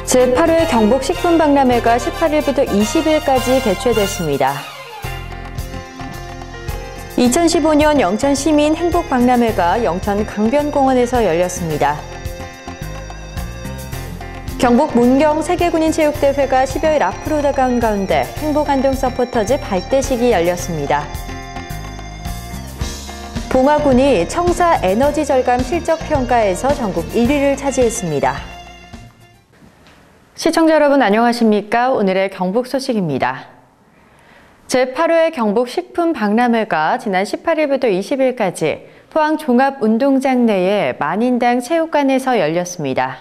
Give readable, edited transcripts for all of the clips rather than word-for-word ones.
제8회 경북식품박람회가 18일부터 20일까지 개최됐습니다. 2015년 영천시민 행복박람회가 영천 강변공원에서 열렸습니다. 경북 문경 세계군인체육대회가 10여일 앞으로 다가온 가운데 행복안동 서포터즈 발대식이 열렸습니다. 봉화군이 청사 에너지 절감 실적평가에서 전국 1위를 차지했습니다. 시청자 여러분 안녕하십니까? 오늘의 경북 소식입니다. 제8회 경북식품박람회가 지난 18일부터 20일까지 포항 종합운동장 내의 만인당 체육관에서 열렸습니다.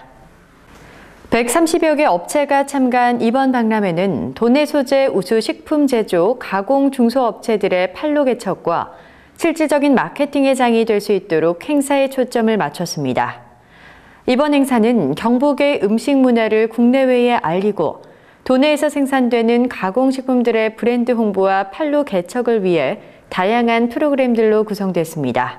130여 개 업체가 참가한 이번 박람회는 도내 소재 우수 식품 제조, 가공 중소업체들의 판로 개척과 실질적인 마케팅의 장이 될 수 있도록 행사에 초점을 맞췄습니다. 이번 행사는 경북의 음식 문화를 국내외에 알리고 도내에서 생산되는 가공식품들의 브랜드 홍보와 판로 개척을 위해 다양한 프로그램들로 구성됐습니다.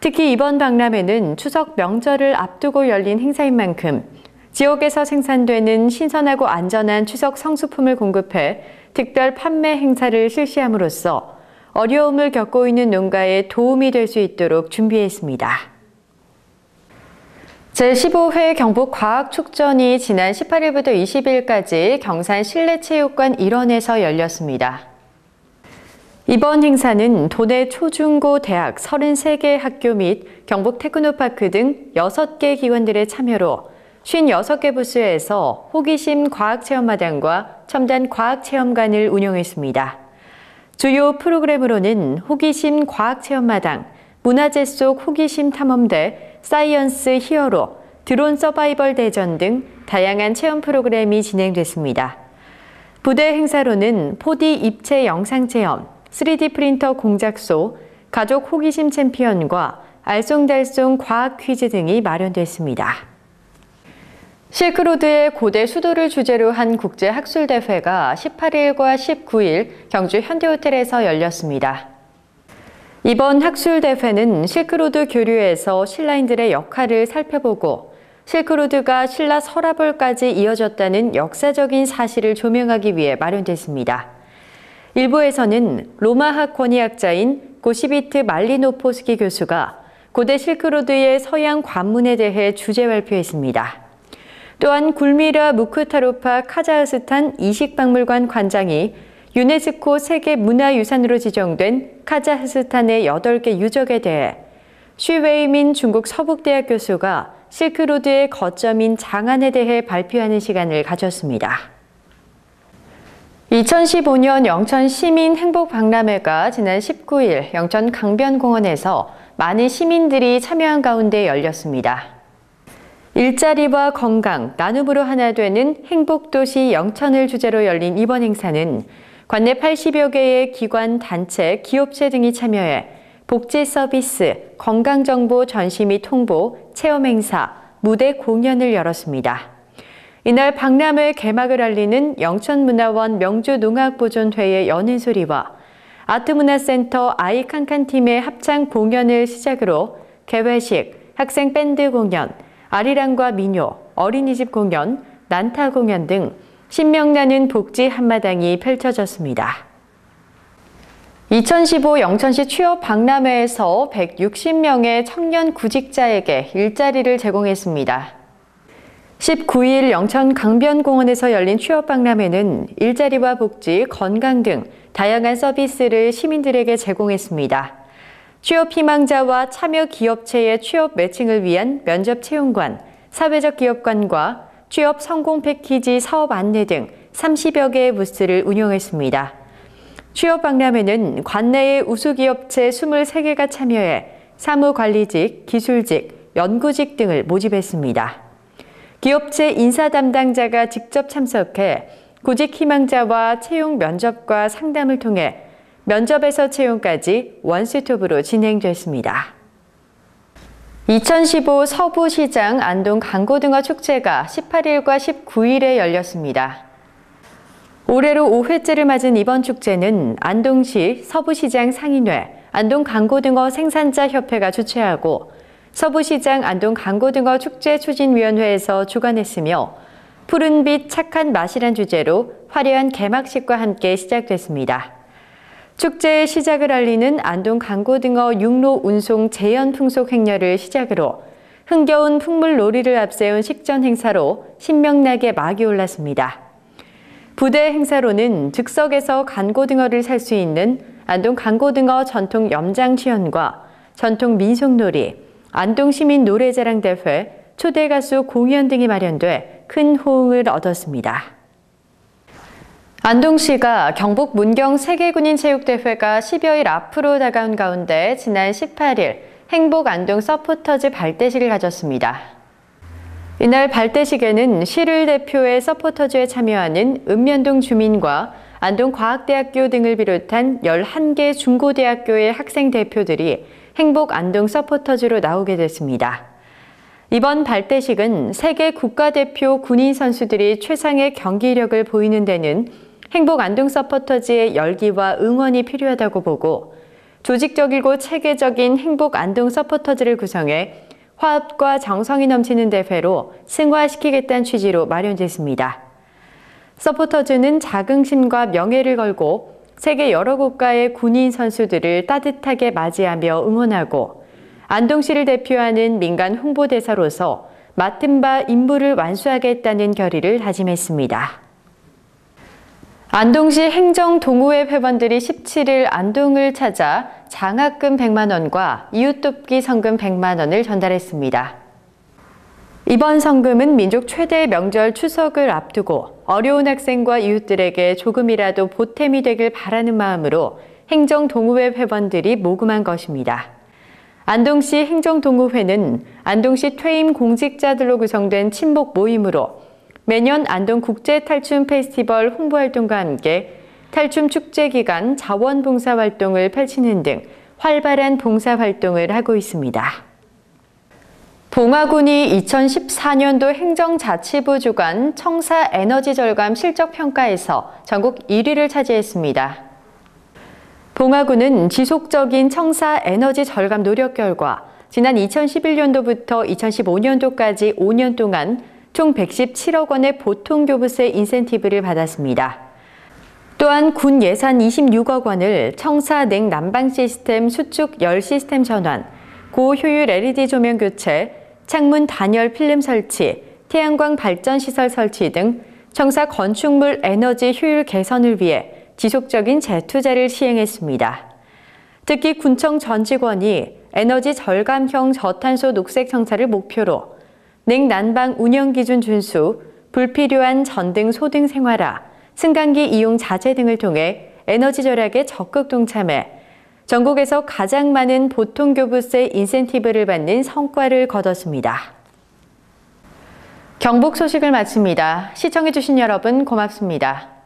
특히 이번 박람회는 추석 명절을 앞두고 열린 행사인 만큼 지역에서 생산되는 신선하고 안전한 추석 성수품을 공급해 특별 판매 행사를 실시함으로써 어려움을 겪고 있는 농가에 도움이 될 수 있도록 준비했습니다. 제15회 경북과학축전이 지난 18일부터 20일까지 경산 실내체육관 일원에서 열렸습니다. 이번 행사는 도내 초중고 대학 33개 학교 및 경북 테크노파크 등 6개 기관들의 참여로 56개 부스에서 호기심 과학체험마당과 첨단 과학체험관을 운영했습니다. 주요 프로그램으로는 호기심 과학체험마당, 문화재 속 호기심 탐험대, 사이언스 히어로, 드론 서바이벌 대전 등 다양한 체험 프로그램이 진행됐습니다. 부대 행사로는 4D 입체 영상 체험, 3D 프린터 공작소, 가족 호기심 챔피언과 알쏭달쏭 과학 퀴즈 등이 마련됐습니다. 실크로드의 고대 수도를 주제로 한 국제학술대회가 18일과 19일 경주 현대호텔에서 열렸습니다. 이번 학술대회는 실크로드 교류에서 신라인들의 역할을 살펴보고 실크로드가 신라 서라벌까지 이어졌다는 역사적인 사실을 조명하기 위해 마련됐습니다. 일부에서는 로마학 권위학자인 고시비트 말리노포스키 교수가 고대 실크로드의 서양 관문에 대해 주제 발표했습니다. 또한 굴미라 무크타로파 카자흐스탄 이식박물관 관장이 유네스코 세계문화유산으로 지정된 카자흐스탄의 8개 유적에 대해 쉬웨이민 중국 서북대학 교수가 실크로드의 거점인 장안에 대해 발표하는 시간을 가졌습니다. 2015년 영천 시민 행복박람회가 지난 19일 영천 강변공원에서 많은 시민들이 참여한 가운데 열렸습니다. 일자리와 건강, 나눔으로 하나 되는 행복도시 영천을 주제로 열린 이번 행사는 관내 80여 개의 기관, 단체, 기업체 등이 참여해 복지 서비스, 건강정보 전시 및 홍보, 체험 행사, 무대 공연을 열었습니다. 이날 박람회 개막을 알리는 영천문화원 명주농악보존회의 여는 소리와 아트문화센터 아이칸칸팀의 합창 공연을 시작으로 개회식, 학생 밴드 공연, 아리랑과 민요, 어린이집 공연, 난타 공연 등 신명나는 복지 한마당이 펼쳐졌습니다. 2015 영천시 취업 박람회에서 160명의 청년 구직자에게 일자리를 제공했습니다. 19일 영천 강변공원에서 열린 취업 박람회는 일자리와 복지, 건강 등 다양한 서비스를 시민들에게 제공했습니다. 취업 희망자와 참여 기업체의 취업 매칭을 위한 면접 채용관, 사회적 기업관과 취업 성공 패키지 사업 안내 등 30여 개의 부스를 운영했습니다. 취업 박람회는 관내의 우수기업체 23개가 참여해 사무관리직, 기술직, 연구직 등을 모집했습니다. 기업체 인사 담당자가 직접 참석해 구직 희망자와 채용 면접과 상담을 통해 면접에서 채용까지 원스톱으로 진행됐습니다. 2015 서부시장 안동 강고등어 축제가 18일과 19일에 열렸습니다. 올해로 5회째를 맞은 이번 축제는 안동시 서부시장 상인회, 안동 강고등어 생산자 협회가 주최하고 서부시장 안동 강고등어 축제 추진위원회에서 주관했으며 푸른빛 착한 맛이란 주제로 화려한 개막식과 함께 시작됐습니다. 축제의 시작을 알리는 안동 강고등어 육로 운송 재현 풍속 행렬을 시작으로 흥겨운 풍물놀이를 앞세운 식전 행사로 신명나게 막이 올랐습니다. 부대 행사로는 즉석에서 간고등어를 살 수 있는 안동 강고등어 전통 염장 체험과 전통 민속놀이, 안동 시민 노래자랑 대회, 초대 가수 공연 등이 마련돼 큰 호응을 얻었습니다. 안동시가 경북 문경 세계군인체육대회가 10여일 앞으로 다가온 가운데 지난 18일 행복 안동 서포터즈 발대식을 가졌습니다. 이날 발대식에는 시를 대표해 서포터즈에 참여하는 읍면동 주민과 안동과학대학교 등을 비롯한 11개 중고대학교의 학생 대표들이 행복 안동 서포터즈로 나오게 됐습니다. 이번 발대식은 세계 국가대표 군인 선수들이 최상의 경기력을 보이는 데는 행복 안동 서포터즈의 열기와 응원이 필요하다고 보고 조직적이고 체계적인 행복 안동 서포터즈를 구성해 화합과 정성이 넘치는 대회로 승화시키겠다는 취지로 마련됐습니다. 서포터즈는 자긍심과 명예를 걸고 세계 여러 국가의 군인 선수들을 따뜻하게 맞이하며 응원하고 안동시를 대표하는 민간 홍보대사로서 맡은 바 임무를 완수하겠다는 결의를 다짐했습니다. 안동시 행정동호회 회원들이 17일 안동을 찾아 장학금 100만 원과 이웃돕기 성금 100만 원을 전달했습니다. 이번 성금은 민족 최대의 명절 추석을 앞두고 어려운 학생과 이웃들에게 조금이라도 보탬이 되길 바라는 마음으로 행정동호회 회원들이 모금한 것입니다. 안동시 행정동호회는 안동시 퇴임 공직자들로 구성된 친목 모임으로 매년 안동 국제탈춤 페스티벌 홍보활동과 함께 탈춤 축제 기간 자원봉사활동을 펼치는 등 활발한 봉사활동을 하고 있습니다. 봉화군이 2014년도 행정자치부 주관 청사 에너지 절감 실적평가에서 전국 1위를 차지했습니다. 봉화군은 지속적인 청사 에너지 절감 노력 결과 지난 2011년도부터 2015년도까지 5년 동안 총 117억 원의 보통교부세 인센티브를 받았습니다. 또한 군 예산 26억 원을 청사 냉난방 시스템 수축 열 시스템 전환, 고효율 LED 조명 교체, 창문 단열 필름 설치, 태양광 발전 시설 설치 등 청사 건축물 에너지 효율 개선을 위해 지속적인 재투자를 시행했습니다. 특히 군청 전 직원이 에너지 절감형 저탄소 녹색 청사를 목표로 냉난방 운영 기준 준수, 불필요한 전등 소등 생활화, 승강기 이용 자제 등을 통해 에너지 절약에 적극 동참해 전국에서 가장 많은 보통교부세 인센티브를 받는 성과를 거뒀습니다. 경북 소식을 마칩니다. 시청해주신 여러분 고맙습니다.